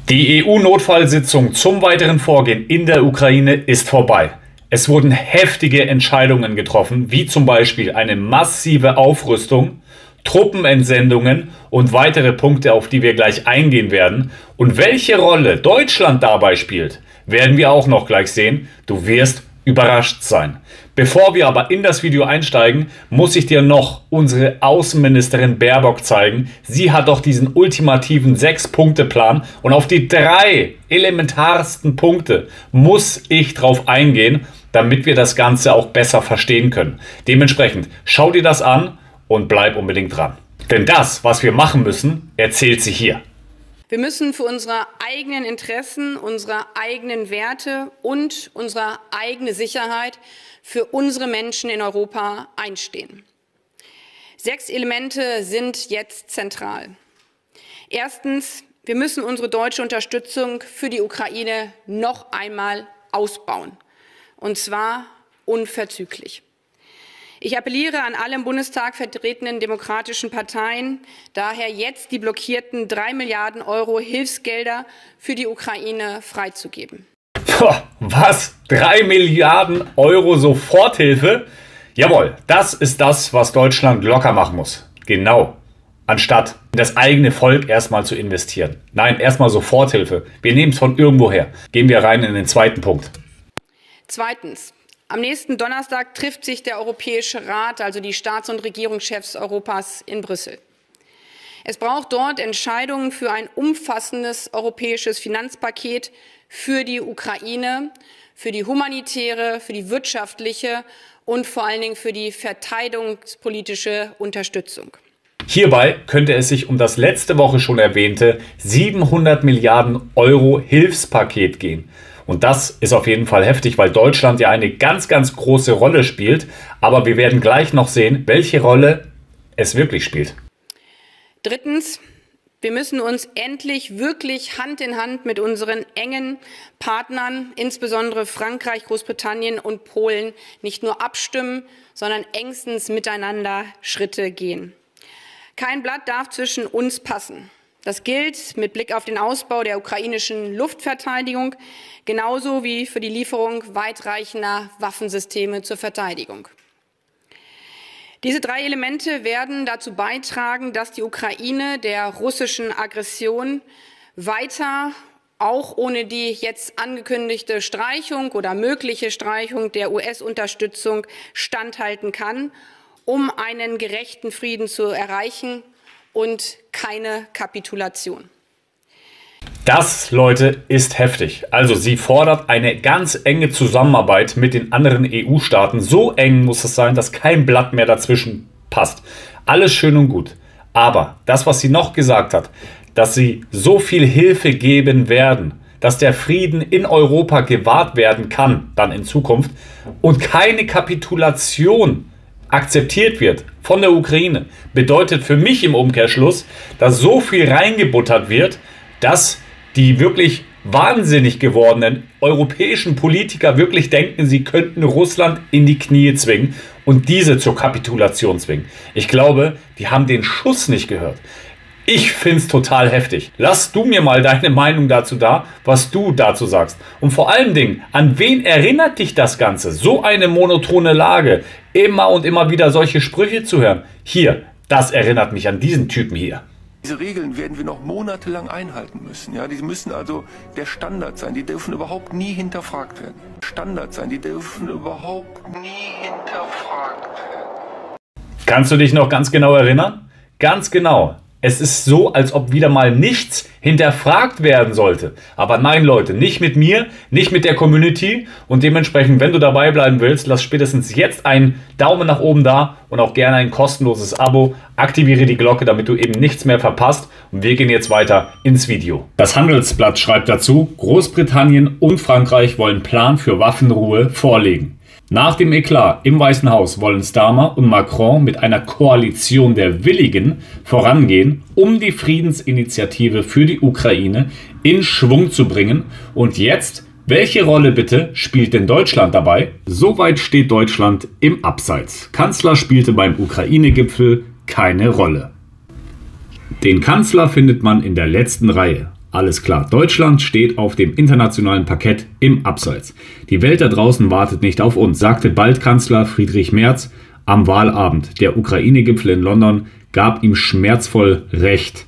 Die EU-Notfallsitzung zum weiteren Vorgehen in der Ukraine ist vorbei. Es wurden heftige Entscheidungen getroffen, wie zum Beispiel eine massive Aufrüstung, Truppenentsendungen und weitere Punkte, auf die wir gleich eingehen werden. Und welche Rolle Deutschland dabei spielt, werden wir auch noch gleich sehen. Du wirst überrascht sein. Bevor wir aber in das Video einsteigen, muss ich dir noch unsere Außenministerin Baerbock zeigen. Sie hat doch diesen ultimativen 6-Punkte-Plan und auf die 3 elementarsten Punkte muss ich drauf eingehen, damit wir das Ganze auch besser verstehen können. Dementsprechend schau dir das an und bleib unbedingt dran. Denn das, was wir machen müssen, erzählt sie hier. Wir müssen für unsere eigenen Interessen, unsere eigenen Werte und unsere eigene Sicherheit für unsere Menschen in Europa einstehen. 6 Elemente sind jetzt zentral. Erstens, wir müssen unsere deutsche Unterstützung für die Ukraine noch einmal ausbauen. Und zwar unverzüglich. Ich appelliere an alle im Bundestag vertretenen demokratischen Parteien, daher jetzt die blockierten 3 Milliarden Euro Hilfsgelder für die Ukraine freizugeben. Was? 3 Milliarden Euro Soforthilfe? Jawohl, das ist das, was Deutschland locker machen muss. Genau. Anstatt in das eigene Volk erstmal zu investieren. Nein, erstmal Soforthilfe. Wir nehmen es von irgendwoher. Gehen wir rein in den zweiten Punkt. Zweitens. Am nächsten Donnerstag trifft sich der Europäische Rat, also die Staats- und Regierungschefs Europas, in Brüssel. Es braucht dort Entscheidungen für ein umfassendes europäisches Finanzpaket für die Ukraine, für die humanitäre, für die wirtschaftliche und vor allen Dingen für die verteidigungspolitische Unterstützung. Hierbei könnte es sich um das letzte Woche schon erwähnte 700 Milliarden Euro Hilfspaket gehen. Und das ist auf jeden Fall heftig, weil Deutschland ja eine ganz, ganz große Rolle spielt. Aber wir werden gleich noch sehen, welche Rolle es wirklich spielt. Drittens, wir müssen uns endlich wirklich Hand in Hand mit unseren engen Partnern, insbesondere Frankreich, Großbritannien und Polen, nicht nur abstimmen, sondern engstens miteinander Schritte gehen. Kein Blatt darf zwischen uns passen. Das gilt mit Blick auf den Ausbau der ukrainischen Luftverteidigung, genauso wie für die Lieferung weitreichender Waffensysteme zur Verteidigung. Diese 3 Elemente werden dazu beitragen, dass die Ukraine der russischen Aggression weiter, auch ohne die jetzt angekündigte Streichung oder mögliche Streichung der US-Unterstützung, standhalten kann, um einen gerechten Frieden zu erreichen und keine Kapitulation. Das, Leute, ist heftig. Also sie fordert eine ganz enge Zusammenarbeit mit den anderen EU-Staaten. So eng muss es sein, dass kein Blatt mehr dazwischen passt. Alles schön und gut. Aber das, was sie noch gesagt hat, dass sie so viel Hilfe geben werden, dass der Frieden in Europa gewahrt werden kann, dann in Zukunft, und keine Kapitulation akzeptiert wird von der Ukraine, bedeutet für mich im Umkehrschluss, dass so viel reingebuttert wird, dass die wirklich wahnsinnig gewordenen europäischen Politiker wirklich denken, sie könnten Russland in die Knie zwingen und diese zur Kapitulation zwingen. Ich glaube, die haben den Schuss nicht gehört. Ich finde es total heftig. Lass du mir mal deine Meinung dazu da, was du dazu sagst. Und vor allen Dingen, an wen erinnert dich das Ganze? So eine monotone Lage, immer und immer wieder solche Sprüche zu hören. Hier, das erinnert mich an diesen Typen hier. Diese Regeln werden wir noch monatelang einhalten müssen. Ja, die müssen also der Standard sein. Die dürfen überhaupt nie hinterfragt werden. Standard sein. Die dürfen überhaupt nie hinterfragt werden. Kannst du dich noch ganz genau erinnern? Ganz genau. Es ist so, als ob wieder mal nichts hinterfragt werden sollte. Aber nein, Leute, nicht mit mir, nicht mit der Community. Und dementsprechend, wenn du dabei bleiben willst, lass spätestens jetzt einen Daumen nach oben da und auch gerne ein kostenloses Abo. Aktiviere die Glocke, damit du eben nichts mehr verpasst. Und wir gehen jetzt weiter ins Video. Das Handelsblatt schreibt dazu, Großbritannien und Frankreich wollen Plan für Waffenruhe vorlegen. Nach dem Eklat im Weißen Haus wollen Starmer und Macron mit einer Koalition der Willigen vorangehen, um die Friedensinitiative für die Ukraine in Schwung zu bringen. Und jetzt, welche Rolle bitte spielt denn Deutschland dabei? Soweit steht Deutschland im Abseits. Kanzler spielte beim Ukraine-Gipfel keine Rolle. Den Kanzler findet man in der letzten Reihe. Alles klar, Deutschland steht auf dem internationalen Parkett im Abseits. Die Welt da draußen wartet nicht auf uns, sagte bald Kanzler Friedrich Merz am Wahlabend. Der Ukraine-Gipfel in London gab ihm schmerzvoll recht.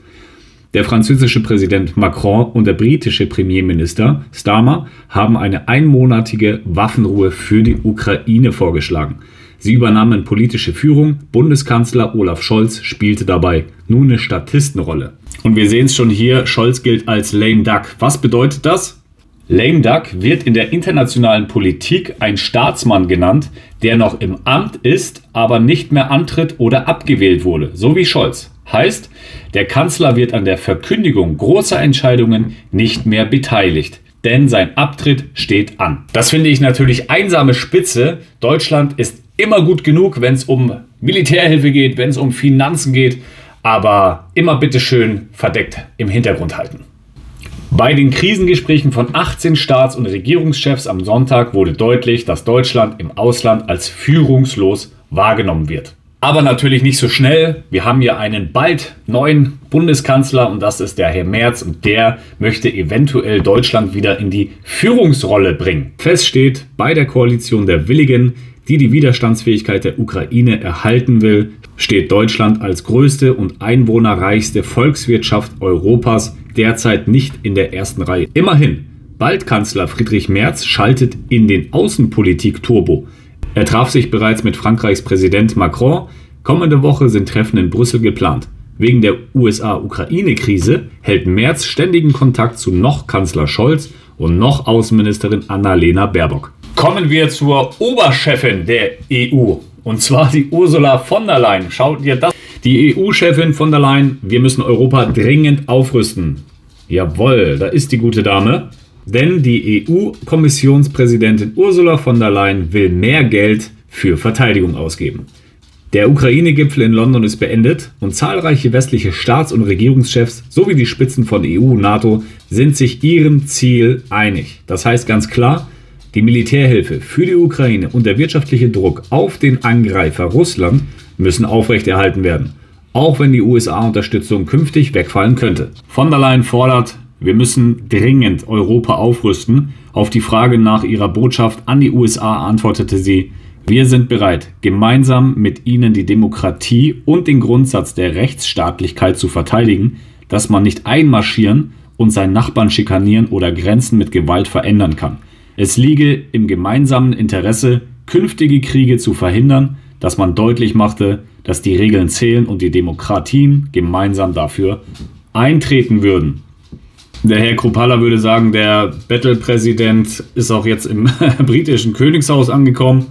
Der französische Präsident Macron und der britische Premierminister Starmer haben eine einmonatige Waffenruhe für die Ukraine vorgeschlagen. Sie übernahmen politische Führung, Bundeskanzler Olaf Scholz spielte dabei nur eine Statistenrolle. Und wir sehen es schon hier, Scholz gilt als lame duck. Was bedeutet das? Lame duck wird in der internationalen Politik ein Staatsmann genannt, der noch im Amt ist, aber nicht mehr antritt oder abgewählt wurde, so wie Scholz. Heißt, der Kanzler wird an der Verkündigung großer Entscheidungen nicht mehr beteiligt, denn sein Abtritt steht an. Das finde ich natürlich einsame Spitze. Deutschland ist immer gut genug, wenn es um Militärhilfe geht, wenn es um Finanzen geht, aber immer bitteschön verdeckt im Hintergrund halten. Bei den Krisengesprächen von 18 Staats- und Regierungschefs am Sonntag wurde deutlich, dass Deutschland im Ausland als führungslos wahrgenommen wird. Aber natürlich nicht so schnell. Wir haben hier einen bald neuen Bundeskanzler und das ist der Herr Merz und der möchte eventuell Deutschland wieder in die Führungsrolle bringen. Fest steht, bei der Koalition der Willigen, die die Widerstandsfähigkeit der Ukraine erhalten will, steht Deutschland als größte und einwohnerreichste Volkswirtschaft Europas derzeit nicht in der ersten Reihe. Immerhin, bald Kanzler Friedrich Merz schaltet in den Außenpolitik-Turbo. Er traf sich bereits mit Frankreichs Präsident Macron. Kommende Woche sind Treffen in Brüssel geplant. Wegen der USA-Ukraine-Krise hält Merz ständigen Kontakt zu noch Kanzler Scholz und noch Außenministerin Annalena Baerbock. Kommen wir zur Oberchefin der EU, und zwar die Ursula von der Leyen. Schaut dir das an. Die EU-Chefin von der Leyen, wir müssen Europa dringend aufrüsten. Jawohl, da ist die gute Dame. Denn die EU-Kommissionspräsidentin Ursula von der Leyen will mehr Geld für Verteidigung ausgeben. Der Ukraine-Gipfel in London ist beendet und zahlreiche westliche Staats- und Regierungschefs sowie die Spitzen von EU und NATO sind sich ihrem Ziel einig. Das heißt ganz klar, die Militärhilfe für die Ukraine und der wirtschaftliche Druck auf den Angreifer Russland müssen aufrechterhalten werden, auch wenn die USA-Unterstützung künftig wegfallen könnte. Von der Leyen fordert, wir müssen dringend Europa aufrüsten. Auf die Frage nach ihrer Botschaft an die USA antwortete sie, wir sind bereit, gemeinsam mit ihnen die Demokratie und den Grundsatz der Rechtsstaatlichkeit zu verteidigen, dass man nicht einmarschieren und seinen Nachbarn schikanieren oder Grenzen mit Gewalt verändern kann. Es liege im gemeinsamen Interesse, künftige Kriege zu verhindern, dass man deutlich machte, dass die Regeln zählen und die Demokratien gemeinsam dafür eintreten würden. Der Herr Kruppalla würde sagen, der Battle-Präsident ist auch jetzt im britischen Königshaus angekommen.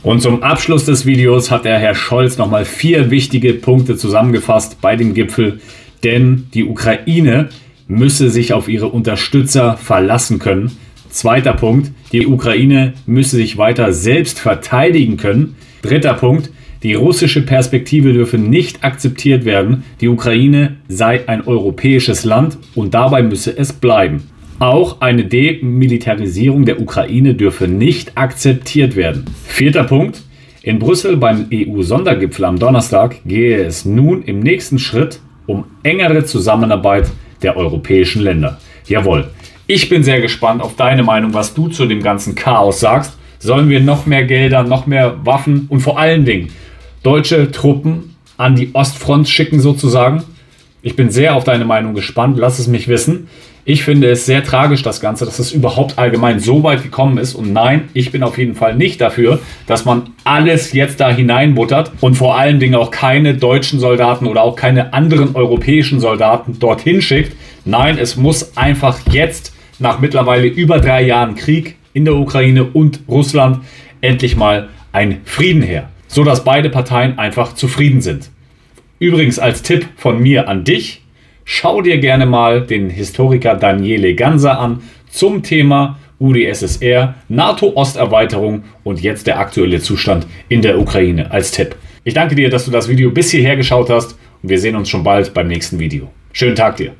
Und zum Abschluss des Videos hat der Herr Scholz nochmal 4 wichtige Punkte zusammengefasst bei dem Gipfel. Denn die Ukraine müsse sich auf ihre Unterstützer verlassen können. Zweiter Punkt, die Ukraine müsse sich weiter selbst verteidigen können. Dritter Punkt, die russische Perspektive dürfe nicht akzeptiert werden. Die Ukraine sei ein europäisches Land und dabei müsse es bleiben. Auch eine Demilitarisierung der Ukraine dürfe nicht akzeptiert werden. Vierter Punkt. In Brüssel beim EU-Sondergipfel am Donnerstag gehe es nun im nächsten Schritt um engere Zusammenarbeit der europäischen Länder. Jawohl, ich bin sehr gespannt auf deine Meinung, was du zu dem ganzen Chaos sagst. Sollen wir noch mehr Gelder, noch mehr Waffen und vor allen Dingen deutsche Truppen an die Ostfront schicken sozusagen? Ich bin sehr auf deine Meinung gespannt. Lass es mich wissen. Ich finde es sehr tragisch, das Ganze, dass es überhaupt allgemein so weit gekommen ist. Und nein, ich bin auf jeden Fall nicht dafür, dass man alles jetzt da hineinbuttert und vor allen Dingen auch keine deutschen Soldaten oder auch keine anderen europäischen Soldaten dorthin schickt. Nein, es muss einfach jetzt nach mittlerweile über 3 Jahren Krieg in der Ukraine und Russland endlich mal ein Frieden her, sodass beide Parteien einfach zufrieden sind. Übrigens als Tipp von mir an dich, schau dir gerne mal den Historiker Daniele Ganser an zum Thema UdSSR, NATO-Osterweiterung und jetzt der aktuelle Zustand in der Ukraine als Tipp. Ich danke dir, dass du das Video bis hierher geschaut hast und wir sehen uns schon bald beim nächsten Video. Schönen Tag dir.